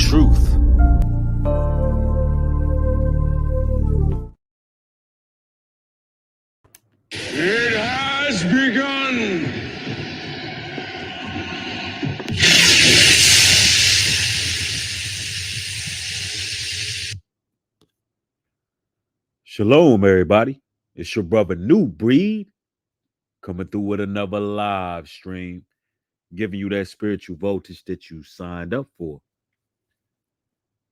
truth. It has begun! Shalom, everybody. It's your brother New Breed coming through with another live stream, giving you that spiritual voltage that you signed up for.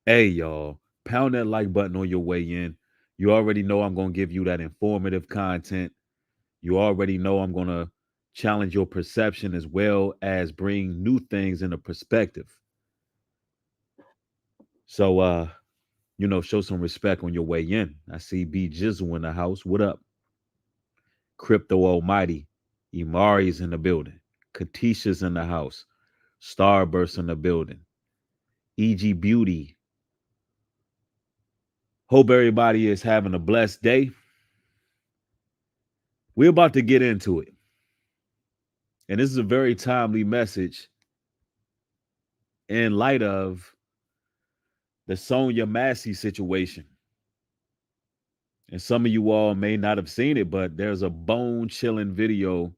Hey, y'all, pound that like button on your way in. You already know I'm going to give you that informative content. You already know I'm going to challenge your perception as well as bring new things into perspective. So, show some respect on your way in. I see B Jizzle in the house. What up? Crypto Almighty. Imari's in the building. Katisha's in the house. Starburst in the building. EG Beauty. Hope everybody is having a blessed day. We're about to get into it. And this is a very timely message in light of the Sonya Massey situation. And some of you all may not have seen it, but there's a bone-chilling video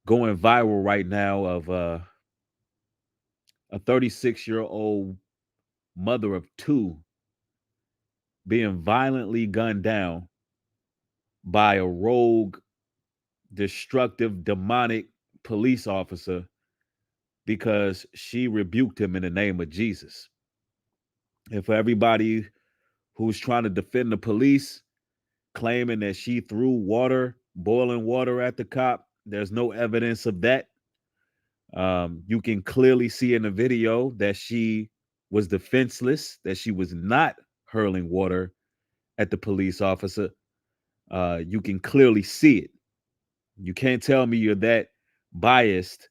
going viral right now of a 36-year-old mother of two being violently gunned down by a rogue, destructive, demonic police officer because she rebuked him in the name of Jesus. And for everybody who's trying to defend the police, claiming that she threw boiling water at the cop, there's no evidence of that. You can clearly see in the video that she was defenseless, that she was not hurling water at the police officer. You can clearly see it. You can't tell me you're that biased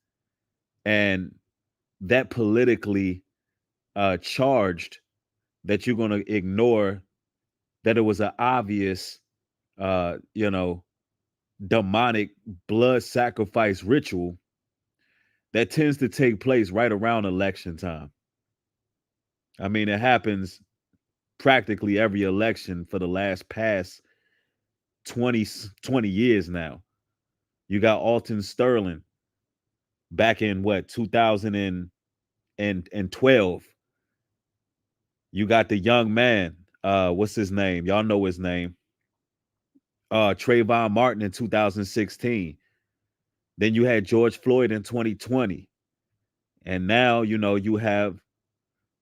and that politically charged that you're going to ignore that it was an obvious, demonic blood sacrifice ritual that tends to take place right around election time. I mean, it happens practically every election for the past 20 years now. You got Alton Sterling back in 2012. You got the young man, what's his name? Y'all know his name. Trayvon Martin in 2016. Then you had George Floyd in 2020. And now, you have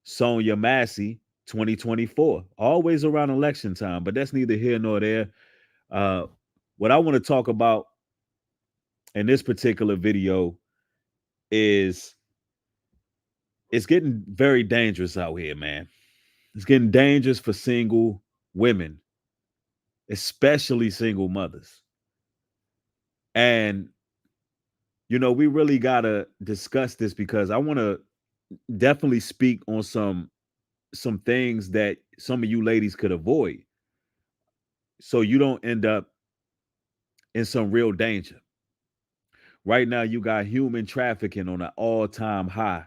Sonya Massey 2024, always around election time, but that's neither here nor there. What I want to talk about in this particular video is it's getting very dangerous out here, man. It's getting dangerous for single women, especially single mothers. And, we really got to discuss this because I want to definitely speak on some things that some of you ladies could avoid so you don't end up in some real danger. Right now, you got human trafficking on an all-time high.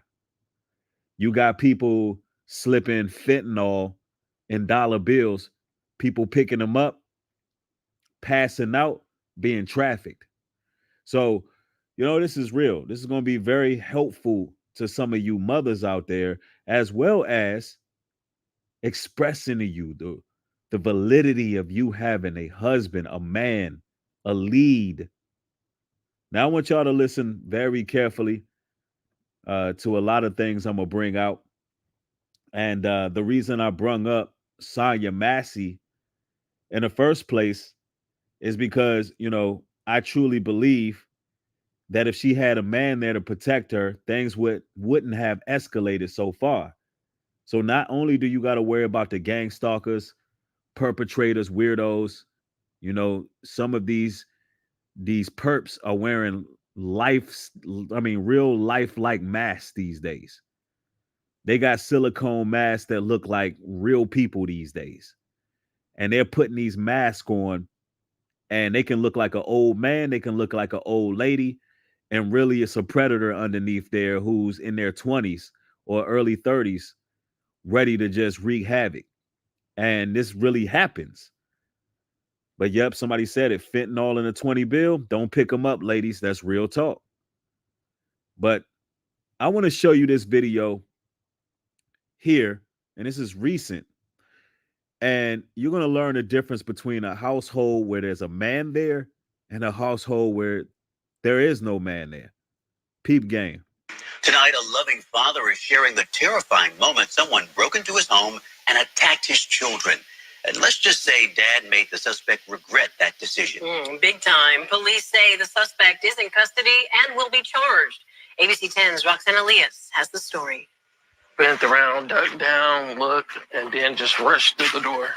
You got people slipping fentanyl in dollar bills, people picking them up, passing out, being trafficked. So, this is real. This is going to be very helpful to some of you mothers out there, as well as expressing to you the validity of you having a husband, a man, a lead. Now, I want y'all to listen very carefully to a lot of things I'm going to bring out. And the reason I brung up Sonya Massey in the first place is because, I truly believe that if she had a man there to protect her, things wouldn't have escalated so far. So not only do you got to worry about the gang stalkers, perpetrators, weirdos, some of these perps are wearing real life-like masks these days. They got silicone masks that look like real people these days. And they're putting these masks on and they can look like an old man. They can look like an old lady. And really it's a predator underneath there who's in their 20s or early 30s ready to just wreak havoc. And this really happens. But yep, somebody said it, fentanyl in a 20 bill. Don't pick them up, ladies. That's real talk. But I want to show you this video here, and this is recent. And you're going to learn the difference between a household where there's a man there and a household where there is no man there. Peep game. Tonight, a loving father is sharing the terrifying moment someone broke into his home and attacked his children. And let's just say Dad made the suspect regret that decision. Big time. Police say the suspect is in custody and will be charged. ABC 10's Roxanne Elias has the story. Bent around, ducked down, looked, and then just rushed through the door.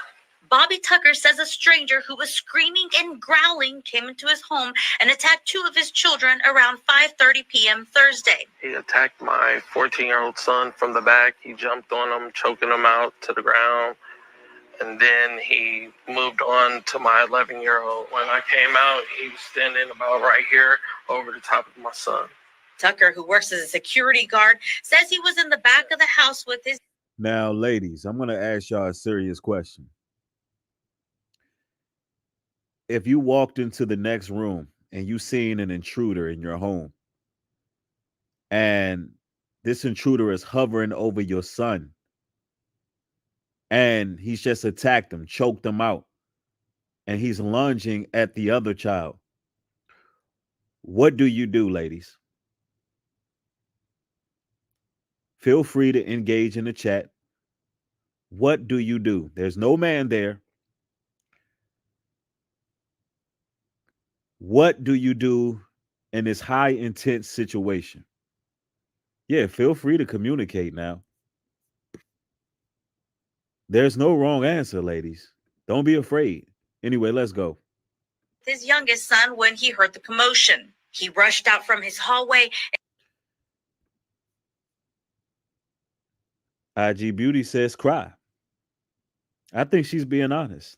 Bobby Tucker says a stranger who was screaming and growling came into his home and attacked two of his children around 5:30 p.m. Thursday. He attacked my 14-year-old son from the back. He jumped on him, choking him out to the ground. And then he moved on to my 11-year-old. When I came out, he was standing about right here over the top of my son. Tucker, who works as a security guard, says he was in the back of the house with his... Now, ladies, I'm going to ask y'all a serious question. If you walked into the next room and you seen an intruder in your home, and this intruder is hovering over your son, and he's just attacked him, choked him out, and he's lunging at the other child, what do you do, ladies? Feel free to engage in the chat. What do you do? There's no man there. What do you do in this high intense situation? Yeah, feel free to communicate now. There's no wrong answer, ladies. Don't be afraid. Anyway, let's go. His youngest son when he heard the commotion. He rushed out from his hallway. IG Beauty says cry. I think she's being honest.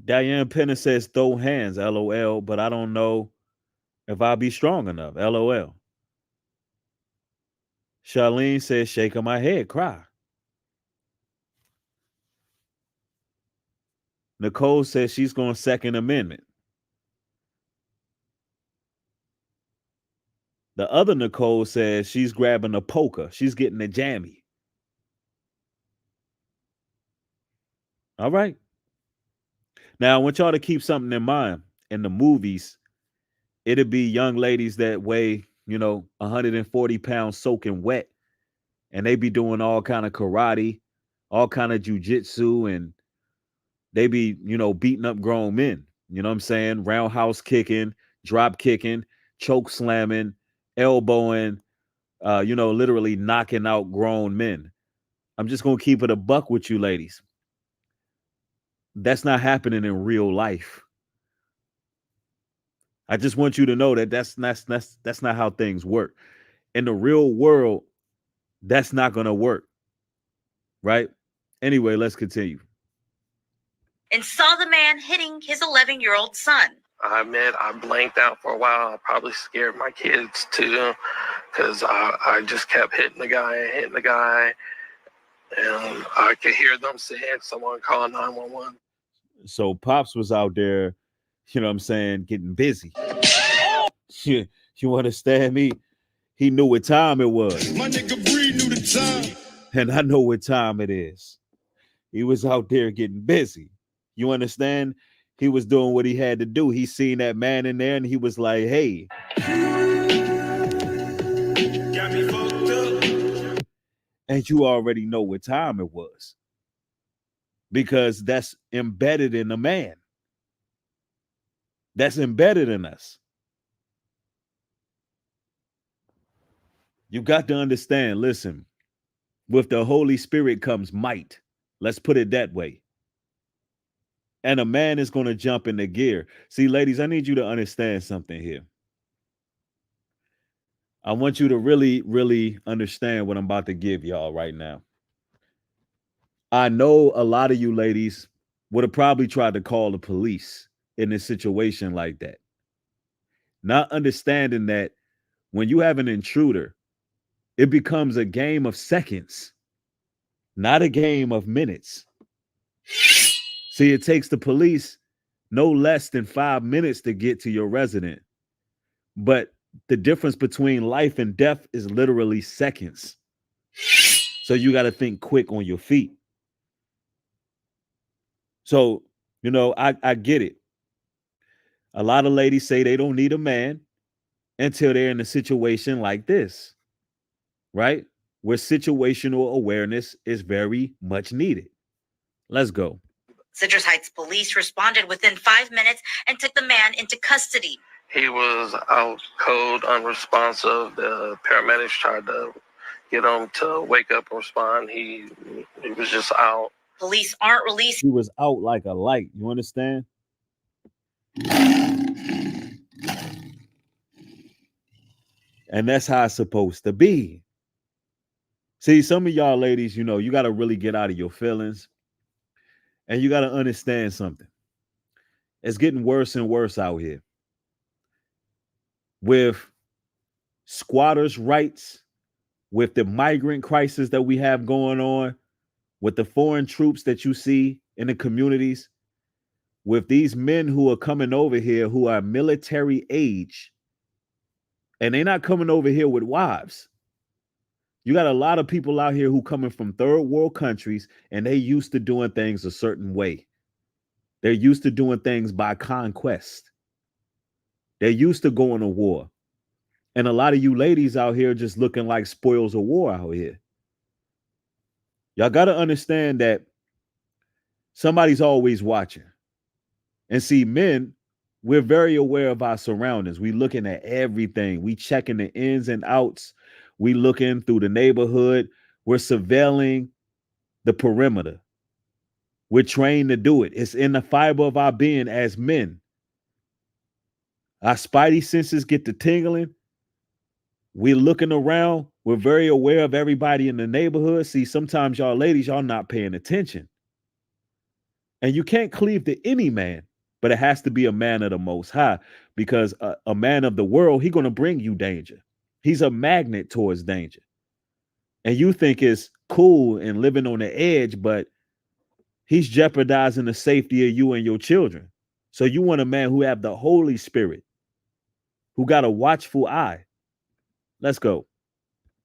Diane Penner says throw hands, LOL, but I don't know if I'll be strong enough, LOL. Charlene says shaking my head, cry. Nicole says she's going Second Amendment. The other Nicole says she's grabbing a poker. She's getting a jammy. All right. Now, I want y'all to keep something in mind. In the movies, it'll be young ladies that weigh, 140 pounds soaking wet. And they be doing all kind of karate, all kind of jujitsu, and they be, beating up grown men. You know what I'm saying? Roundhouse kicking, drop kicking, choke slamming, elbowing, literally knocking out grown men. I'm just going to keep it a buck with you ladies. That's not happening in real life. I just want you to know that that's not how things work. In the real world, that's not going to work. Right? Anyway, let's continue. And saw the man hitting his 11-year-old son. I admit I blanked out for a while. I probably scared my kids too, because I just kept hitting the guy, and I could hear them saying, someone call 911. So Pops was out there, getting busy. You understand me? He knew what time it was. My nigga Bree knew the time. And I know what time it is. He was out there getting busy. You understand? He was doing what he had to do. He seen that man in there and he was like, hey. Got me fucked up. And you already know what time it was. Because that's embedded in the man. That's embedded in us. You got to understand, listen, with the Holy Spirit comes might. Let's put it that way. And a man is going to jump into gear. See, ladies, I need you to understand something here. I want you to really, really understand what I'm about to give y'all right now. I know a lot of you ladies would have probably tried to call the police in a situation like that. Not understanding that When you have an intruder, it becomes a game of seconds, not a game of minutes. See, it takes the police no less than 5 minutes to get to your resident. But the difference between life and death is literally seconds. So you got to think quick on your feet. So, I get it. A lot of ladies say they don't need a man until they're in a situation like this, right? Where situational awareness is very much needed. Let's go. Citrus Heights police responded within 5 minutes and took the man into custody. He was out cold, unresponsive. The paramedics tried to get him to wake up and respond. He was just out. Police aren't releasing. He was out like a light. You understand? And that's how it's supposed to be. See, some of y'all ladies, you got to really get out of your feelings. And you got to understand something. It's getting worse and worse out here. With squatters' rights, with the migrant crisis that we have going on, with the foreign troops that you see in the communities, with these men who are coming over here who are military age, and they're not coming over here with wives. You got a lot of people out here who coming from third world countries, and they used to doing things a certain way. They're used to doing things by conquest. They're used to going to war. And a lot of you ladies out here just looking like spoils of war out here. Y'all got to understand that somebody's always watching. And see, men, we're very aware of our surroundings. We looking at everything. We checking the ins and outs. We looking through the neighborhood. We're surveilling the perimeter. We're trained to do it. It's in the fiber of our being as men. Our spidey senses get to tingling. We're looking around. We're very aware of everybody in the neighborhood. See, sometimes y'all ladies, y'all not paying attention. And you can't cleave to any man, but it has to be a man of the Most High, because a man of the world, he's going to bring you danger. He's a magnet towards danger. And you think it's cool and living on the edge, but he's jeopardizing the safety of you and your children. So you want a man who have the Holy Spirit, who got a watchful eye. Let's go.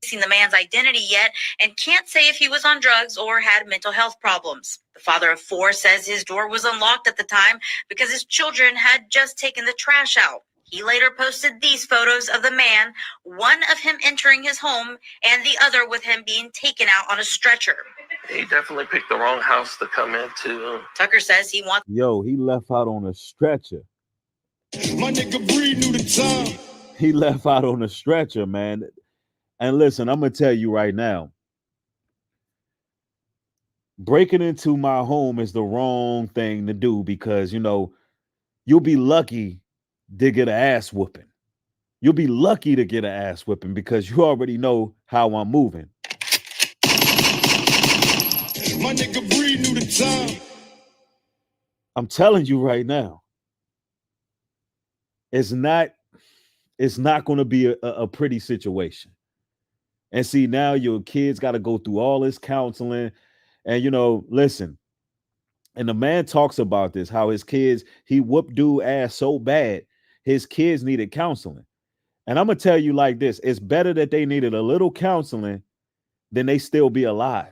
Seen the man's identity yet and can't say if he was on drugs or had mental health problems. The father of 4 says his door was unlocked at the time because his children had just taken the trash out. He later posted these photos of the man, one of him entering his home and the other with him being taken out on a stretcher. He definitely picked the wrong house to come into. Tucker says he wants. He left out on a stretcher. My nigga Bree knew the time. He left out on a stretcher, man. And listen, I'm going to tell you right now, breaking into my home is the wrong thing to do, because, you'll be lucky to get an ass whooping. You'll be lucky to get an ass whipping because you already know how I'm moving. My nigga Bree knew the time. I'm telling you right now, it's not going to be a pretty situation. And see, now your kids got to go through all this counseling. And, listen, and the man talks about this, how his kids, he whooped dude ass so bad, his kids needed counseling. And I'm going to tell you like this, it's better that they needed a little counseling than they still be alive.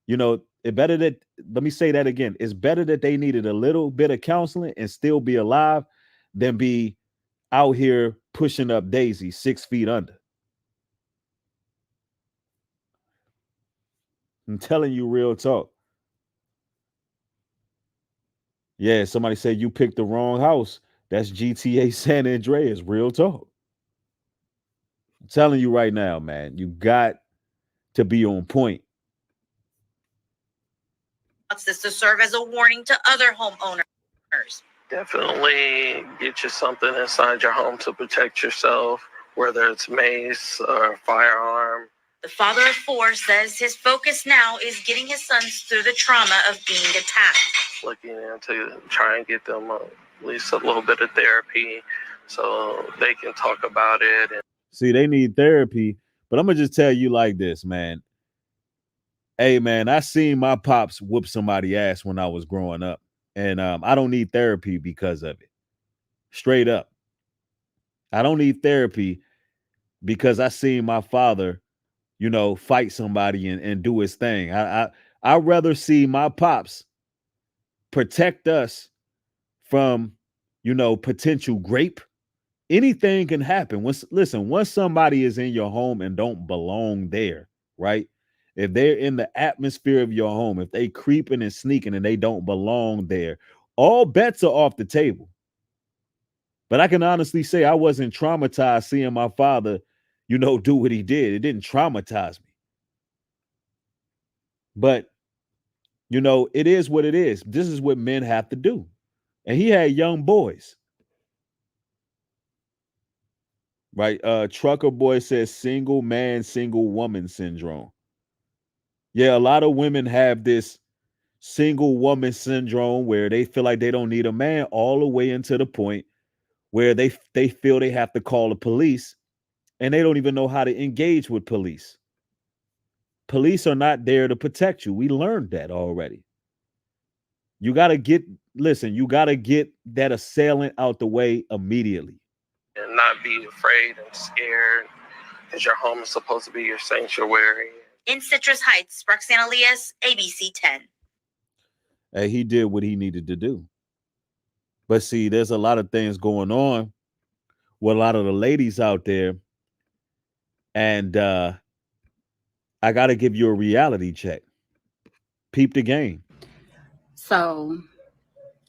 It better that, let me say that again, it's better that they needed a little bit of counseling and still be alive than be out here pushing up Daisy 6 feet under. I'm telling you real talk. Yeah, somebody said you picked the wrong house. That's GTA San Andreas, real talk. I'm telling you right now, man, you got to be on point. Wants this to serve as a warning to other homeowners. Definitely get you something inside your home to protect yourself, whether it's mace or a firearm. The father of 4 says his focus now is getting his sons through the trauma of being attacked. Looking into try and get them at least a little bit of therapy so they can talk about it. See, they need therapy. But I'm gonna just tell you like this, man. Hey, man, I seen my pops whoop somebody ass when I was growing up, and I don't need therapy because of it. Straight up, I don't need therapy because I seen my father, fight somebody and do his thing. I'd rather see my pops protect us from, potential grape. Anything can happen. Once somebody is in your home and don't belong there, right? If they're in the atmosphere of your home, if they creeping and sneaking and they don't belong there, all bets are off the table. But I can honestly say I wasn't traumatized seeing my father, do what he did. It didn't traumatize me. But, it is what it is. This is what men have to do. And he had young boys. Right? Trucker Boy says single man, single woman syndrome. Yeah, a lot of women have this single woman syndrome where they feel like they don't need a man, all the way into the point where they feel they have to call the police and they don't even know how to engage with police. Police are not there to protect you. We learned that already. You got to you got to get that assailant out the way immediately. And not be afraid and scared, because your home is supposed to be your sanctuary. In Citrus Heights, Roxanne Elias, ABC 10. Hey, he did what he needed to do. But see, there's a lot of things going on with a lot of the ladies out there. And I got to give you a reality check. Peep the game. So,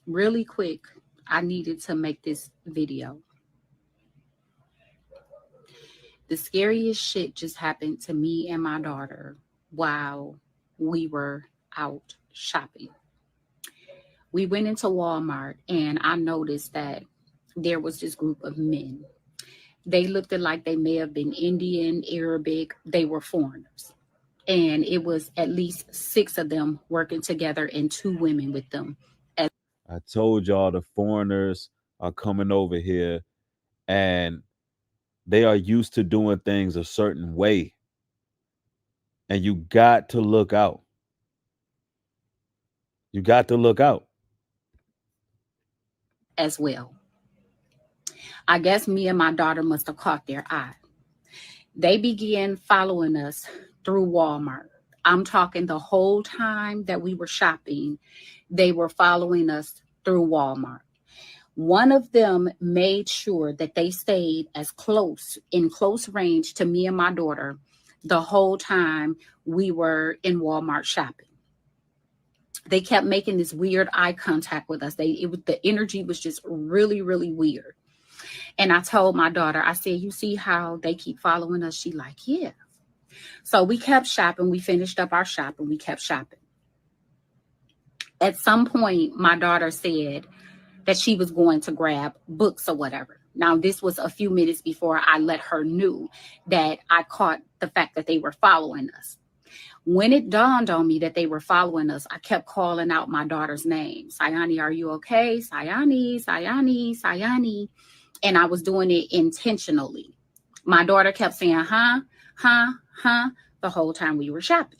really quick, I needed to make this video. The scariest shit just happened to me and my daughter while we were out shopping. We went into Walmart and I noticed that there was this group of men. They looked like they may have been Indian, Arabic. They were foreigners. And it was at least 6 of them working together and 2 women with them. I told y'all the foreigners are coming over here and they are used to doing things a certain way. And you got to look out. You got to look out. As well. I guess me and my daughter must have caught their eye. They began following us through Walmart. I'm talking the whole time that we were shopping, they were following us through Walmart. One of them made sure that they stayed in close range to me and my daughter the whole time we were in Walmart shopping. They kept making this weird eye contact with us. The energy was just really, really weird. And I told my daughter, I said, you see how they keep following us? She like, yeah. So we kept shopping. We finished up our shopping. We kept shopping. At some point, my daughter said that she was going to grab books or whatever. Now, this was a few minutes before I let her know that I caught the fact that they were following us. When it dawned on me that they were following us, I kept calling out my daughter's name. Sayani, are you okay? Sayani, Sayani, Sayani. And I was doing it intentionally. My daughter kept saying, huh, the whole time we were shopping.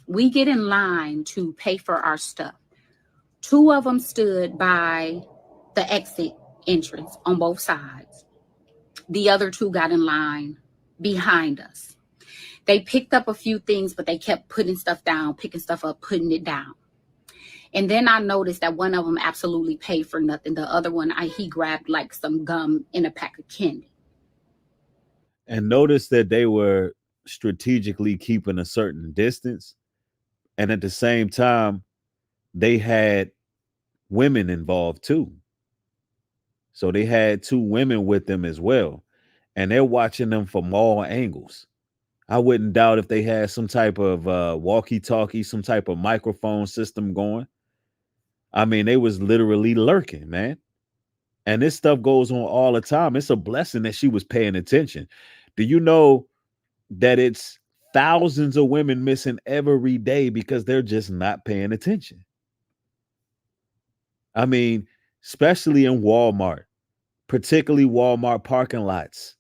We get in line to pay for our stuff. 2 of them stood by the exit entrance on both sides. The other 2 got in line behind us. They picked up a few things, but they kept putting stuff down, picking stuff up, putting it down. And then I noticed that one of them absolutely paid for nothing. The other one, he grabbed like some gum in a pack of candy. And notice that they were strategically keeping a certain distance. And at the same time, they had women involved too. So they had 2 women with them as well. And they're watching them from all angles. I wouldn't doubt if they had some type of walkie-talkie, some type of microphone system going. I mean, they was literally lurking, man. And this stuff goes on all the time. It's a blessing that she was paying attention. Do you know that it's thousands of women missing every day because they're just not paying attention? I mean, especially in Walmart, particularly Walmart parking lots.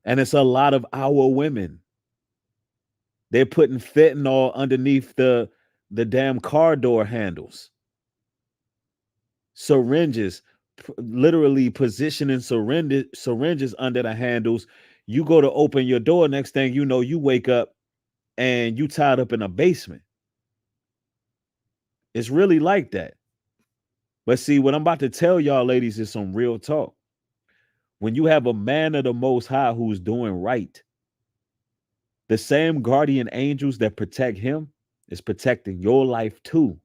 And it's a lot of our women. They're putting fentanyl underneath the damn car door handles. Syringes, literally positioning syringes under the handles. You go to open your door, next thing you know, you wake up and you tied up in a basement. It's really like that. But see, what I'm about to tell y'all ladies is some real talk. When you have a man of the Most High who's doing right, the same guardian angels that protect him is protecting your life too.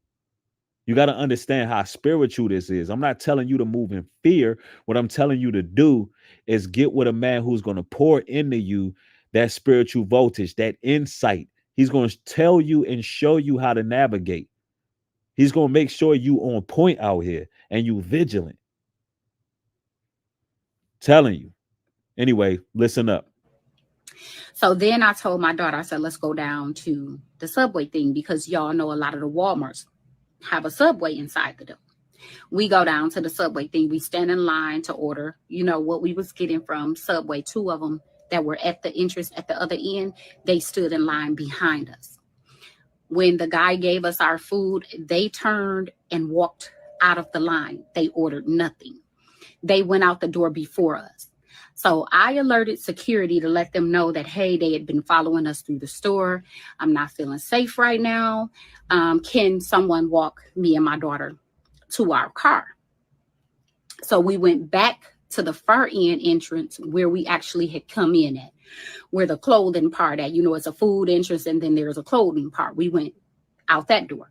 You got to understand how spiritual this is. I'm not telling you to move in fear. What I'm telling you to do is get with a man who's going to pour into you that spiritual voltage, that insight. He's going to tell you and show you how to navigate. He's going to make sure you on point out here and you vigilant. Telling you. Anyway, listen up. So then I told my daughter, I said, let's go down to the subway thing, because y'all know a lot of the Walmarts have a subway inside the door. We go down to the subway thing. We stand in line to order, what we was getting from Subway. 2 of them that were at the entrance at the other end, they stood in line behind us. When the guy gave us our food, they turned and walked out of the line. They ordered nothing. They went out the door before us. So I alerted security to let them know that, hey, they had been following us through the store. I'm not feeling safe right now. Can someone walk me and my daughter to our car? So we went back to the far end entrance where we actually had come in at, where the clothing part at, it's a food entrance and then there's a clothing part. We went out that door.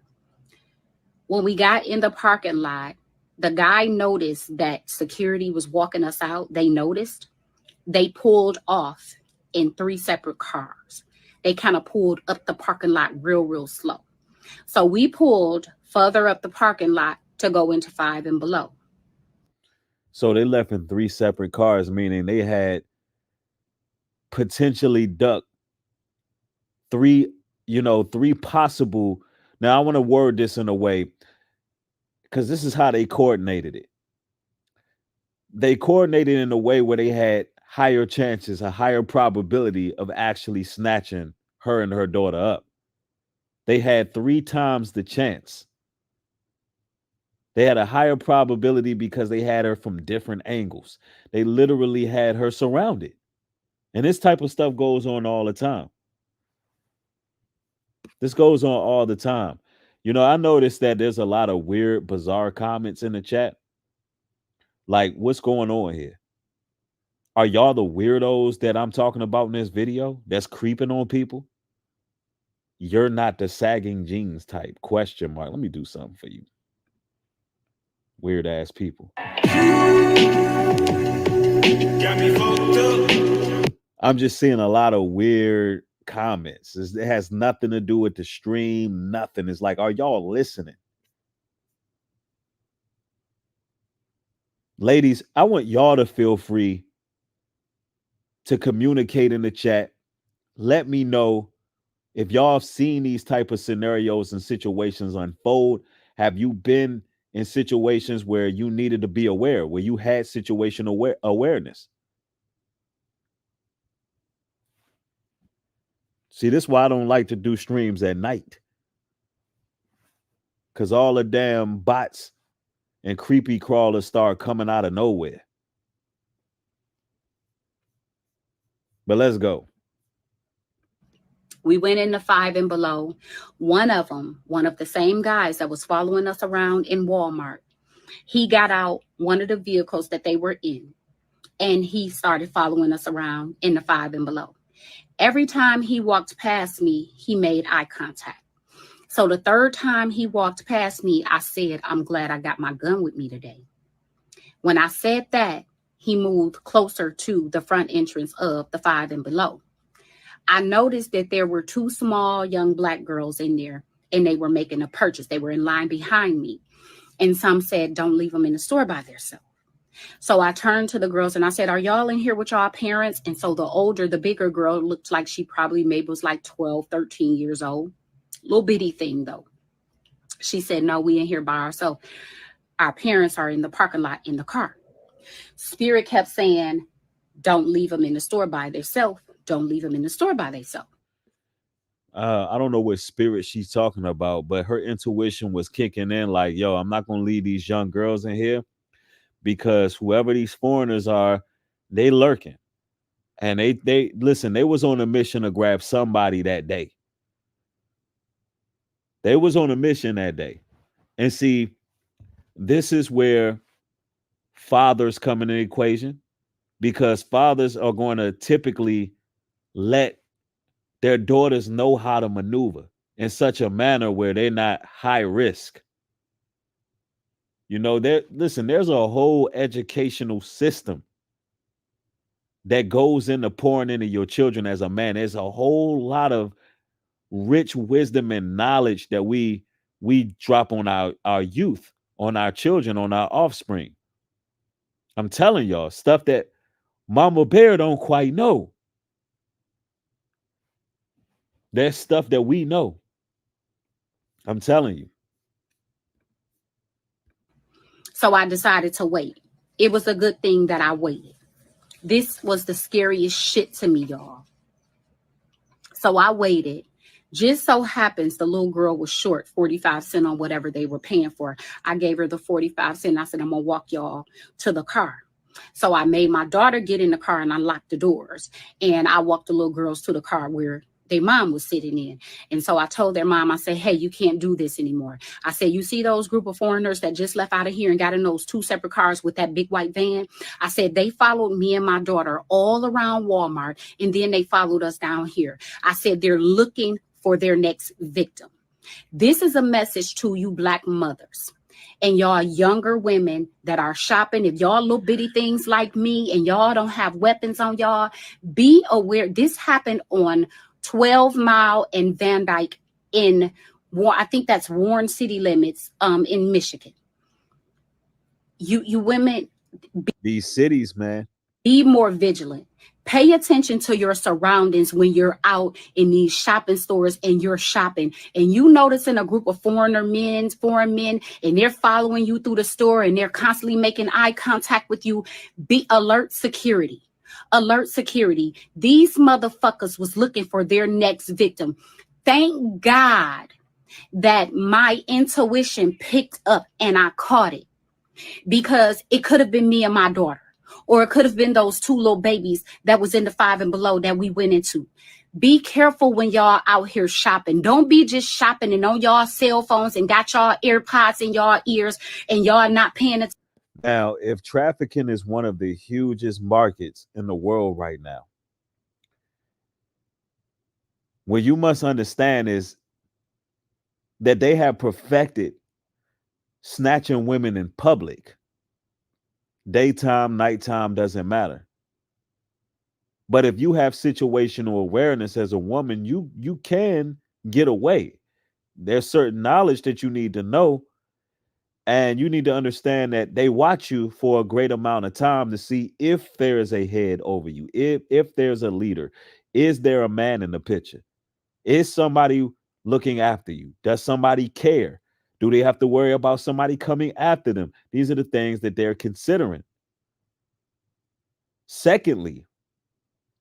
When we got in the parking lot, the guy noticed that security was walking us out. They noticed. They pulled off in 3 separate cars. They kind of pulled up the parking lot real slow. So we pulled further up the parking lot to go into 5 and below. So they left in 3 separate cars, meaning they had potentially ducked 3 possible. Now I want to word this in a way, because this is how they coordinated it. They coordinated in a way where they had higher chances, a higher probability of actually snatching her and her daughter up. They had 3 times the chance. They had a higher probability because they had her from different angles. They literally had her surrounded. And this type of stuff goes on all the time. This goes on all the time. I noticed that there's a lot of weird, bizarre comments in the chat. Like, what's going on here? Are y'all the weirdos that I'm talking about in this video that's creeping on people? You're not the sagging jeans type, ? Let me do something for you. Weird ass people. I'm just seeing a lot of weird comments. It has nothing to do with the stream, nothing. It's like, are y'all listening? Ladies, I want y'all to feel free to communicate in the chat. Let me know if y'all have seen these type of scenarios and situations unfold. Have you been in situations where you needed to be aware, where you had situational awareness? See, this is why I don't like to do streams at night. Because all the damn bots and creepy crawlers start coming out of nowhere. But let's go. We went into 5 and below. One of the same guys that was following us around in Walmart, he got out one of the vehicles that they were in, and he started following us around in the 5 and below. Every time he walked past me, he made eye contact. So the 3rd time he walked past me, I said, I'm glad I got my gun with me today. When I said that, he moved closer to the front entrance of the 5 and below. I noticed that there were 2 small young Black girls in there, and they were making a purchase. They were in line behind me. And some said, don't leave them in the store by themselves. So I turned to the girls and I said, are y'all in here with y'all parents? And so the bigger girl looked like she probably maybe was like 12, 13 years old. Little bitty thing though. She said, no, we in here by ourselves. Our parents are in the parking lot in the car. Spirit kept saying, Don't leave them in the store by themselves. Don't leave them in the store by themselves. I don't know what spirit she's talking about, but her intuition was kicking in like, yo, I'm not gonna leave these young girls in here because whoever these foreigners are, they lurking. And they listen, they was on a mission to grab somebody that day. They was on a mission that day. And see, this is where fathers come in the equation because fathers are going to typically let their daughters know how to maneuver in such a manner where they're not high risk. You know, there's a whole educational system that goes into pouring into your children as a man. There's a whole lot of rich wisdom and knowledge that we drop on our youth, on our children, on our offspring. I'm telling y'all, stuff that Mama Bear don't quite know. There's stuff that we know. I'm telling you. So I decided to wait. It was a good thing that I waited. This was the scariest shit to me, y'all. So I waited. Just so happens the little girl was short 45 cents on whatever they were paying for. I gave her the 45 cents. I said, I'm going to walk y'all to the car. So I made my daughter get in the car and I locked the doors. And I walked the little girls to the car where their mom was sitting in. And so I told their mom, I said, hey, you can't do this anymore. I said, you see those group of foreigners that just left out of here and got in those 2 separate cars with that big white van? I said, they followed me and my daughter all around Walmart. And then they followed us down here. I said, they're looking for their next victim. This is a message to you Black mothers and y'all younger women that are shopping. If y'all little bitty things like me and y'all don't have weapons on y'all, be aware. This happened on 12 Mile and Van Dyke in, I think that's Warren city limits in Michigan. You women, These cities, man. be more vigilant. Pay attention to your surroundings when you're out in these shopping stores and you're shopping and you noticing a group of foreign men, and they're following you through the store and they're constantly making eye contact with you. Be alert security. Alert security. These motherfuckers was looking for their next victim. Thank God that my intuition picked up and I caught it, because it could have been me and my daughter. Or it could have been those 2 little babies that was in the 5 and below that we went into. Be careful when y'all out here shopping. Don't be just shopping and on y'all cell phones and got y'all AirPods in y'all ears and y'all not paying attention. Now, if trafficking is one of the hugest markets in the world right now, what you must understand is that they have perfected snatching women in public. Daytime, nighttime, doesn't matter. But if you have situational awareness as a woman, you can get away. There's certain knowledge that you need to know, and you need to understand that they watch you for a great amount of time to see if there is a head over you, if there's a leader, is there a man in the picture? Is somebody looking after you? Does somebody care? Do they have to worry about somebody coming after them? These are the things that they're considering. Secondly,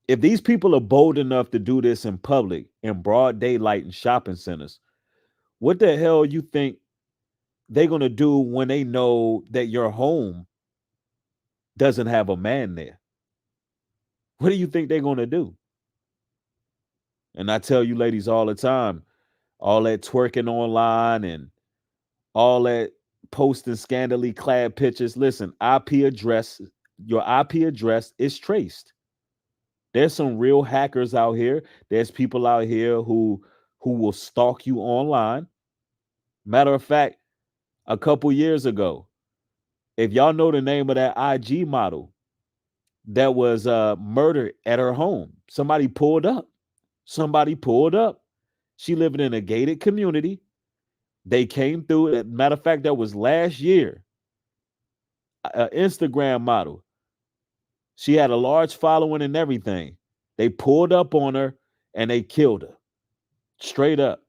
if these people are bold enough to do this in public, in broad daylight in shopping centers, what the hell you think they're going to do when they know that your home doesn't have a man there? What do you think they're going to do? And I tell you ladies all the time, all that twerking online and all that posting scandally clad pictures. Listen, your IP address is traced. There's some real hackers out here. There's people out here who will stalk you online. Matter of fact, a couple years ago, if y'all know the name of that IG model that was murdered at her home, somebody pulled up. Somebody pulled up. She living in a gated community. They came through. Matter of fact, that was last year. An Instagram model. She had a large following and everything. They pulled up on her and they killed her. Straight up.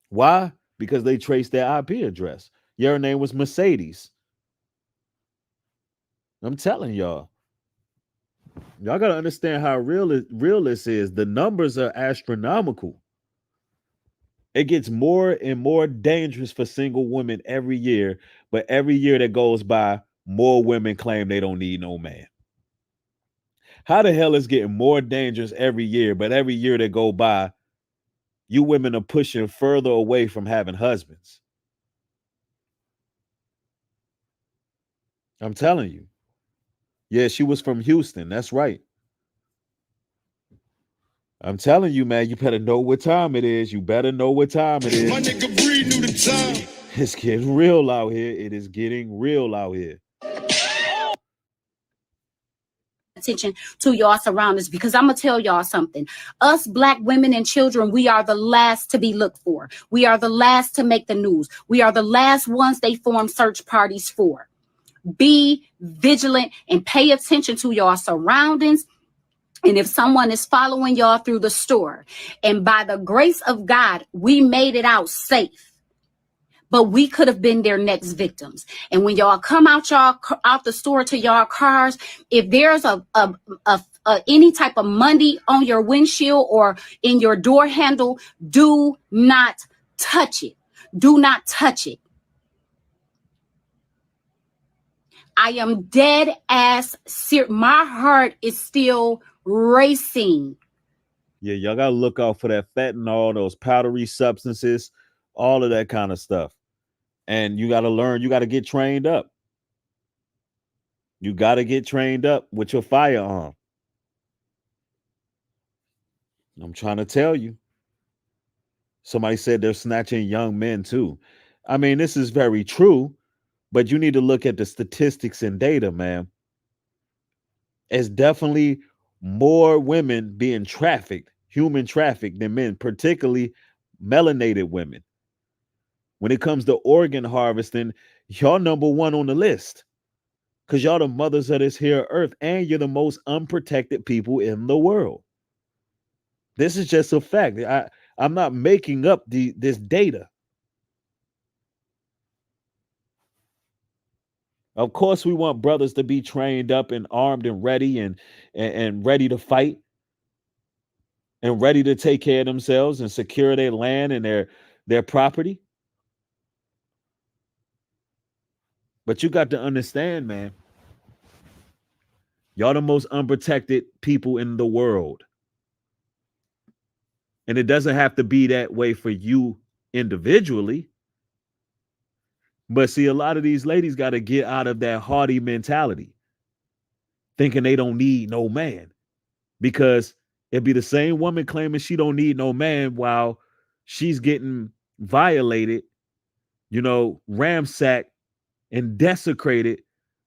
Why? Because they traced their IP address. Your name was Mercedes. I'm telling y'all. Y'all gotta understand how real this is. The numbers are astronomical. It gets more and more dangerous for single women every year, but every year that goes by, more women claim they don't need no man. How the hell is getting more dangerous every year, but every year that go by, you women are pushing further away from having husbands? I'm telling you. Yeah, she was from Houston. That's right. I'm telling you, man, you better know what time it is. You better know what time it My is. nigga Bree knew the time. It's getting real out here. It is getting real out here. Attention to y'all surroundings, because I'm gonna tell y'all something. Us Black women and children, we are the last to be looked for. We are the last to make the news. We are the last ones they form search parties for. Be vigilant and pay attention to y'all surroundings. And if someone is following y'all through the store, and by the grace of God, we made it out safe, but we could have been their next victims. And when y'all come out the store to y'all cars, if there's a any type of money on your windshield or in your door handle, do not touch it. Do not touch it. I am dead ass serious. My heart is still racing. Yeah, y'all gotta look out for that fentanyl, those powdery substances, all of that kind of stuff. And you gotta learn, you gotta get trained up. You gotta get trained up with your firearm. I'm trying to tell you. Somebody said they're snatching young men too. I mean, this is very true, but you need to look at the statistics and data, man. It's definitely more women being trafficked, human trafficked, than men, particularly melanated women. When it comes to organ harvesting, y'all number one on the list because y'all the mothers of this here earth, and you're the most unprotected people in the world. This is just a fact. I'm not making up this data. Of course, we want brothers to be trained up and armed and ready and ready to fight and ready to take care of themselves and secure their land and their property. But you got to understand, man, y'all the most unprotected people in the world. And it doesn't have to be that way for you individually. But see, a lot of these ladies got to get out of that haughty mentality, thinking they don't need no man. Because it'd be the same woman claiming she don't need no man while she's getting violated, ramsacked and desecrated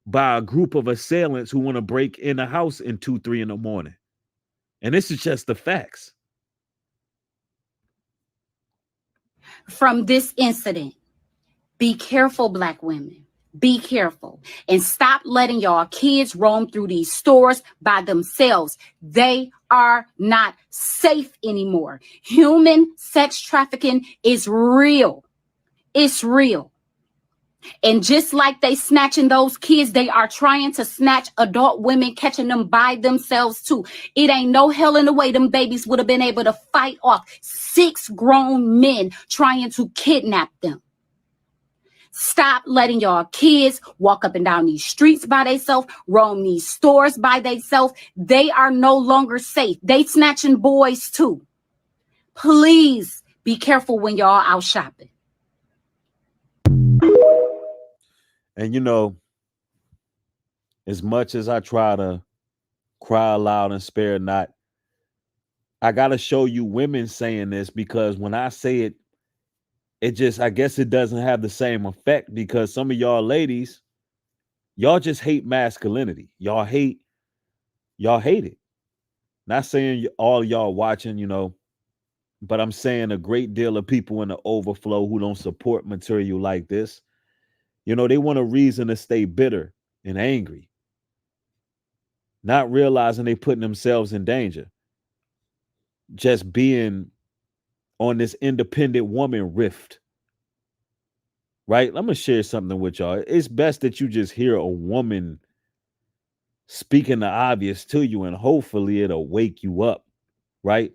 by a group of assailants who want to break in the house in 2, 3 in the morning. And this is just the facts. From this incident, be careful, Black women. Be careful and stop letting y'all kids roam through these stores by themselves. They are not safe anymore. Human sex trafficking is real. It's real. And just like they snatching those kids, they are trying to snatch adult women, catching them by themselves too. It ain't no hell in the way them babies would have been able to fight off 6 grown men trying to kidnap them. Stop letting y'all kids walk up and down these streets by themselves, roam these stores by themselves. They are no longer safe. They snatching boys too. Please be careful when y'all out shopping. And as much as I try to cry loud and spare not, I got to show you women saying this, because when I say it, I guess it doesn't have the same effect, because some of y'all ladies, y'all just hate masculinity. Y'all hate it. Not saying all y'all watching, but I'm saying a great deal of people in the overflow who don't support material like this, they want a reason to stay bitter and angry, not realizing they putting themselves in danger. Just being on this independent woman rift. Right? I'm going to share something with y'all. It's best that you just hear a woman speaking the obvious to you, and hopefully it'll wake you up, right?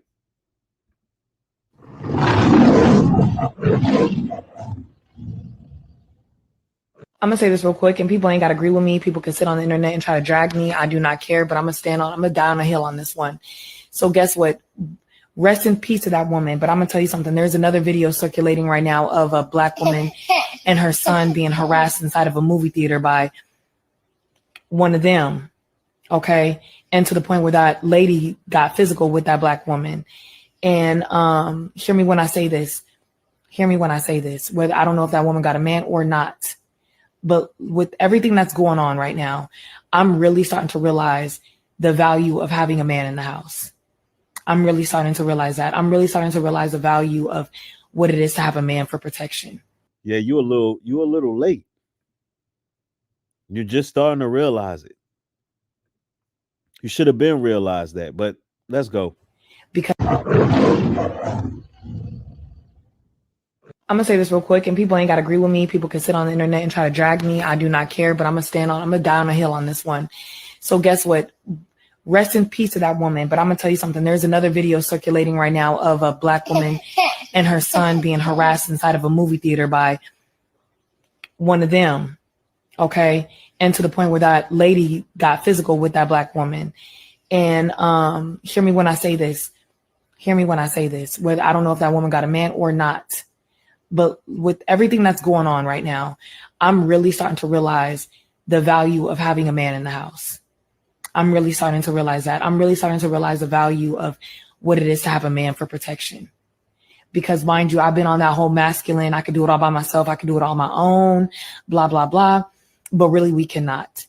I'm gonna say this real quick, and people ain't gotta agree with me. People can sit on the internet and try to drag me. I do not care, but I'm gonna die on a hill on this one. So guess what? Rest in peace to that woman. But I'm gonna tell you something. There's another video circulating right now of a black woman and her son being harassed inside of a movie theater by one of them. Okay. And to the point where that lady got physical with that black woman. And hear me when I say this. Hear me when I say this. Whether I don't know if that woman got a man or not. But with everything that's going on right now, I'm really starting to realize the value of having a man in the house. I'm really starting to realize that. I'm really starting to realize the value of what it is to have a man for protection. Yeah, you're a little late. You're just starting to realize it. You should have been realized that, but let's go. Because I'm gonna say this real quick, and people ain't gotta agree with me. People can sit on the internet and try to drag me. I do not care, but I'm gonna die on a hill on this one. So guess what? Rest in peace to that woman. But I'm gonna tell you something. There's another video circulating right now of a black woman and her son being harassed inside of a movie theater by one of them. Okay. And to the point where that lady got physical with that black woman. And hear me when I say this. Hear me when I say this. Whether I don't know if that woman got a man or not. But with everything that's going on right now, I'm really starting to realize the value of having a man in the house. I'm really starting to realize that. I'm really starting to realize the value of what it is to have a man for protection. Because mind you, I've been on that whole masculine, I could do it all by myself, I could do it all on my own, blah, blah, blah. But really, we cannot.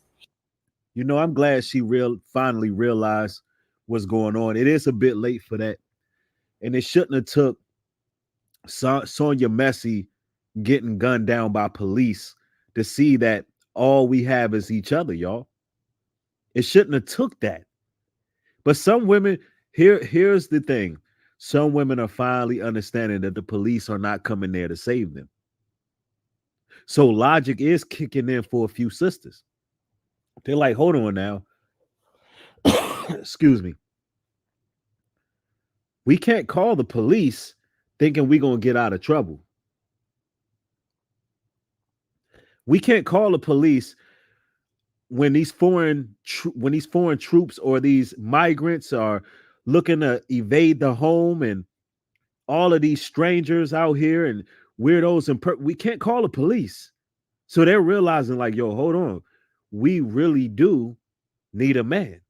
You know, I'm glad she finally realized what's going on. It is a bit late for that. And it shouldn't have took Sonya Massey getting gunned down by police to see that all we have is each other, y'all. It shouldn't have took that. But some women, here's the thing. Some women are finally understanding that the police are not coming there to save them. So logic is kicking in for a few sisters. They're like, hold on now. Excuse me. We can't call the police thinking we're going to get out of trouble. We can't call the police when these foreign troops or these migrants are looking to evade the home, and all of these strangers out here and weirdos, and we can't call the police. So they're realizing like, yo, hold on. We really do need a man.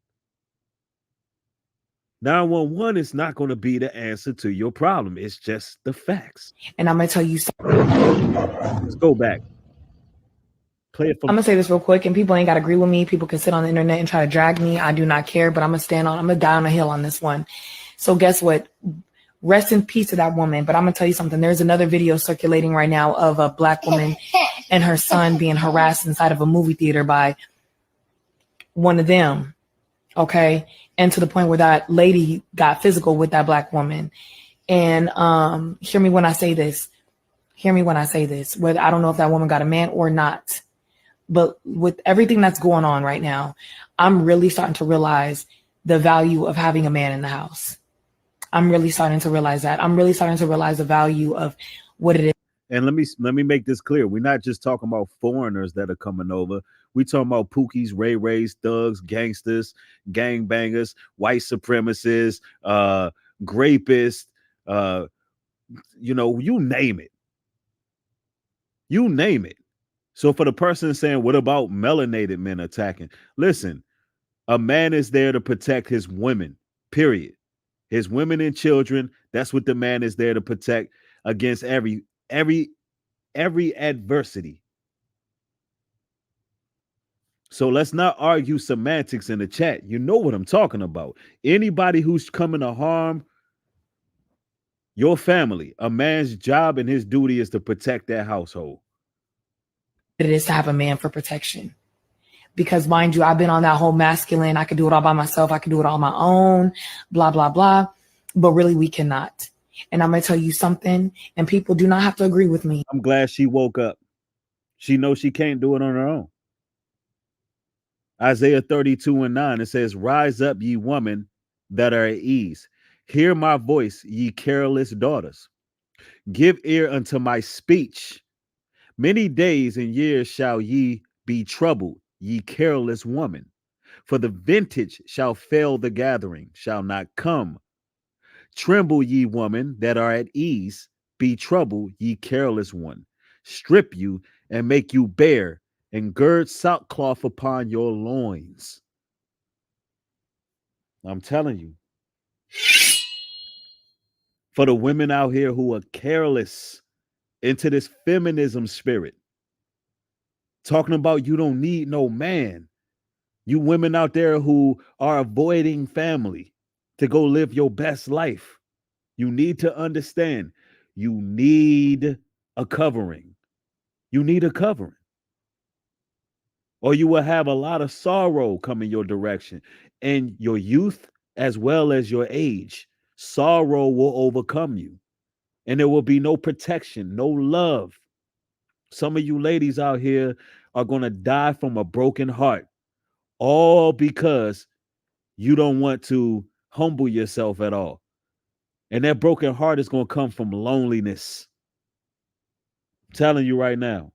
911 is not going to be the answer to your problem. It's just the facts. And I'm going to tell you something. Let's go back. Play it from. I'm going to say this real quick, and people ain't got to agree with me. People can sit on the internet and try to drag me. I do not care, but I'm going to die on a hill on this one. So guess what? Rest in peace to that woman. But I'm going to tell you something. There's another video circulating right now of a black woman and her son being harassed inside of a movie theater by one of them. Okay. And to the point where that lady got physical with that black woman. And hear me when I say this. Hear me when I say this. Whether I don't know if that woman got a man or not. But with everything that's going on right now, I'm really starting to realize the value of having a man in the house. I'm really starting to realize that. I'm really starting to realize the value of what it is. And let me make this clear. We're not just talking about foreigners that are coming over. We talking about pookies, ray-rays, thugs, gangsters, gangbangers, white supremacists, grapists, you name it. You name it. So for the person saying, what about melanated men attacking? Listen, a man is there to protect his women, period. His women and children. That's what the man is there to protect against every adversity. So let's not argue semantics in the chat. You know what I'm talking about. Anybody who's coming to harm your family, a man's job and his duty is to protect that household. It is to have a man for protection. Because mind you, I've been on that whole masculine, I could do it all by myself, I could do it all on my own, blah, blah, blah. But really, we cannot. And I'm going to tell you something, and people do not have to agree with me. I'm glad she woke up. She knows she can't do it on her own. Isaiah 32:9, it says, rise up, ye women that are at ease. Hear my voice, ye careless daughters. Give ear unto my speech. Many days and years shall ye be troubled, ye careless woman. For the vintage shall fail, the gathering shall not come. Tremble, ye women that are at ease. Be troubled, ye careless one. Strip you and make you bare, and gird sackcloth upon your loins. I'm telling you, for the women out here who are careless into this feminism spirit, talking about you don't need no man. You women out there who are avoiding family to go live your best life, you need to understand you need a covering. You need a covering, or you will have a lot of sorrow coming your direction in your youth as well as your age. Sorrow will overcome you, and there will be no protection, no love. Some of you ladies out here are going to die from a broken heart, all because you don't want to humble yourself at all. And that broken heart is going to come from loneliness. I'm telling you right now.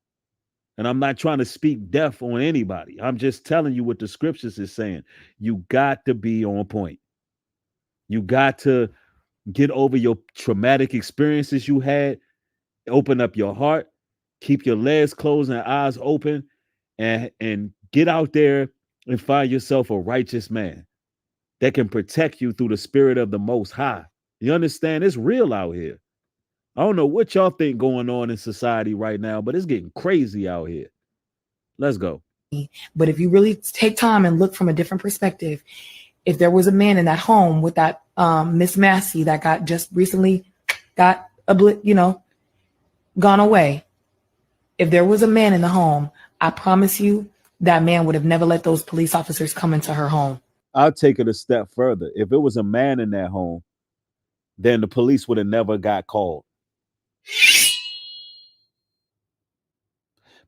And I'm not trying to speak death on anybody. I'm just telling you what the scriptures is saying. You got to be on point. You got to get over your traumatic experiences you had. Open up your heart. Keep your legs closed and eyes open, and get out there and find yourself a righteous man that can protect you through the spirit of the Most High. You understand? It's real out here. I don't know what y'all think going on in society right now, but it's getting crazy out here. Let's go. But if you really take time and look from a different perspective, if there was a man in that home with that Miss Massey that got just recently got gone away, if there was a man in the home, I promise you that man would have never let those police officers come into her home. I'll take it a step further. If it was a man in that home, then the police would have never got called.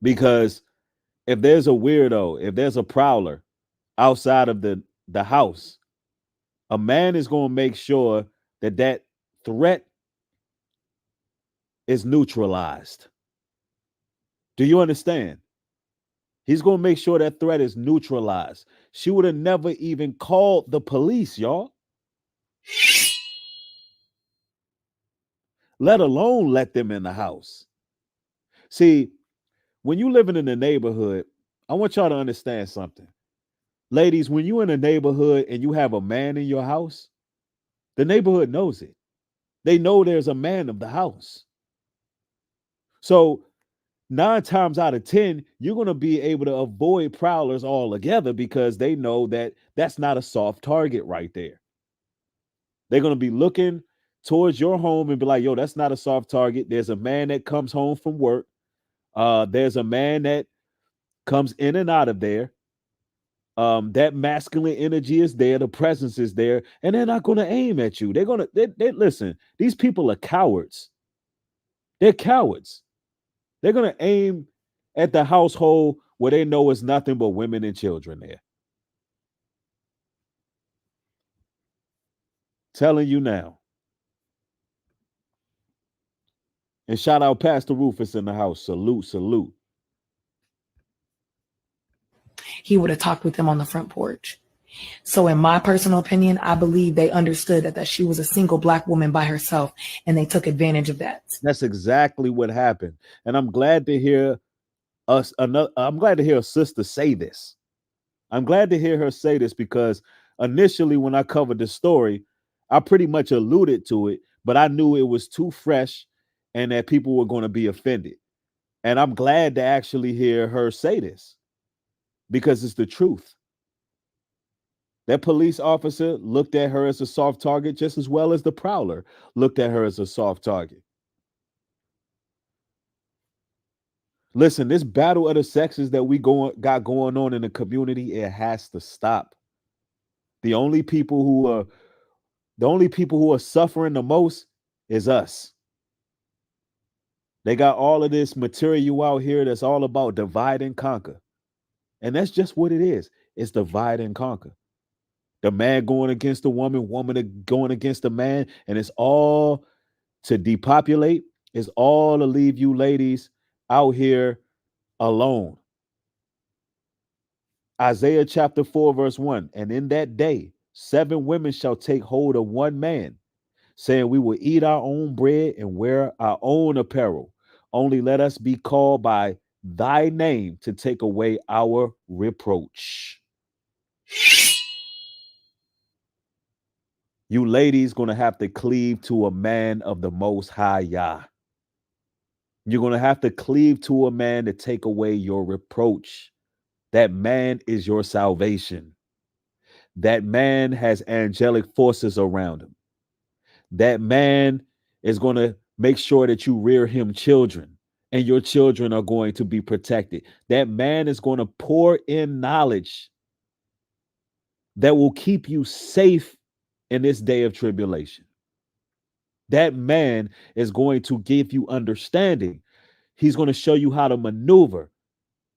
Because if there's a weirdo, if there's a prowler outside of the house, a man is going to make sure that that threat is neutralized. Do you understand? He's going to make sure that threat is neutralized. She would have never even called the police, y'all. Let alone let them in the house. See, when you living in the neighborhood, I want y'all to understand something. Ladies, when you in a neighborhood and you have a man in your house, the neighborhood knows it. They know there's a man of the house. So 9 times out of 10, you're going to be able to avoid prowlers altogether because they know that that's not a soft target right there. They're going to be looking towards your home and be like, yo, that's not a soft target. There's a man that comes home from work. There's a man that comes in and out of there. That masculine energy is there, the presence is there, and they're not going to aim at you. They're going to they listen. These people are cowards. They're cowards. They're going to aim at the household where they know it's nothing but women and children there. Telling you now. And shout out Pastor Rufus in the house. Salute, salute. He would have talked with them on the front porch. So in my personal opinion, I believe they understood that she was a single Black woman by herself, and they took advantage of that. That's exactly what happened. And I'm glad to hear I'm glad to hear a sister say this. I'm glad to hear her say this because initially when I covered the story, I pretty much alluded to it, but I knew it was too fresh and that people were going to be offended. And I'm glad to actually hear her say this because it's the truth. That police officer looked at her as a soft target just as well as the prowler looked at her as a soft target. Listen, this battle of the sexes that we got going on in the community, it has to stop. The only people who are suffering the most is us. They got all of this material out here that's all about divide and conquer. And that's just what it is. It's divide and conquer. The man going against the woman, woman going against the man, and it's all to depopulate. It's all to leave you ladies out here alone. Isaiah chapter 4, verse 1. And in that day, 7 women shall take hold of one man, saying, we will eat our own bread and wear our own apparel. Only let us be called by thy name to take away our reproach. You ladies gonna have to cleave to a man of the most high Yah. You're gonna have to cleave to a man to take away your reproach. That man is your salvation. That man has angelic forces around him. That man is going to make sure that you rear him children, and your children are going to be protected. That man is going to pour in knowledge that will keep you safe in this day of tribulation. That man is going to give you understanding. He's going to show you how to maneuver.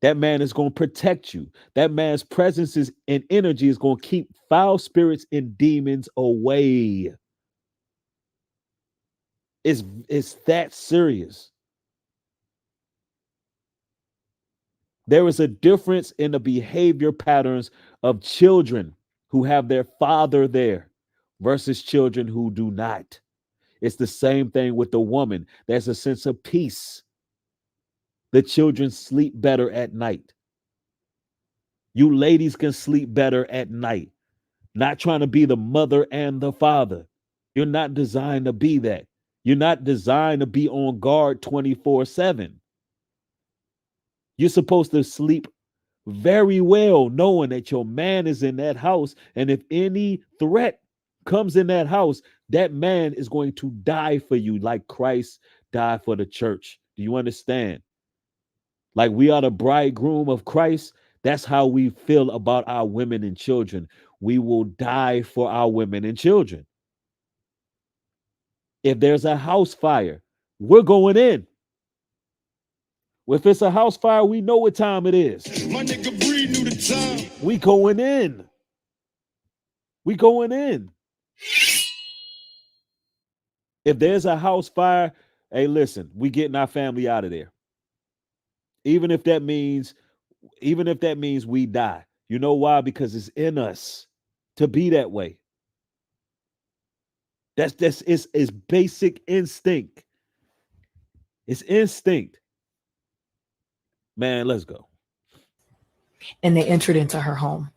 That man is going to protect you. That man's presence and energy is going to keep foul spirits and demons away. It's that serious. There is a difference in the behavior patterns of children who have their father there versus children who do not. It's the same thing with the woman. There's a sense of peace. The children sleep better at night. You ladies can sleep better at night. Not trying to be the mother and the father. You're not designed to be that. You're not designed to be on guard 24/7. You're supposed to sleep very well, knowing that your man is in that house. And if any threat comes in that house, that man is going to die for you like Christ died for the church. Do you understand? Like we are the bridegroom of Christ. That's how we feel about our women and children. We will die for our women and children. If there's a house fire, we're going in. If it's a house fire, we know what time it is. My nigga Bree knew the time. We going in. We going in. If there's a house fire, hey, listen, we getting our family out of there. Even if that means we die. You know why? Because it's in us to be that way. That's it's basic instinct. It's instinct. Man, let's go. And they entered into her home.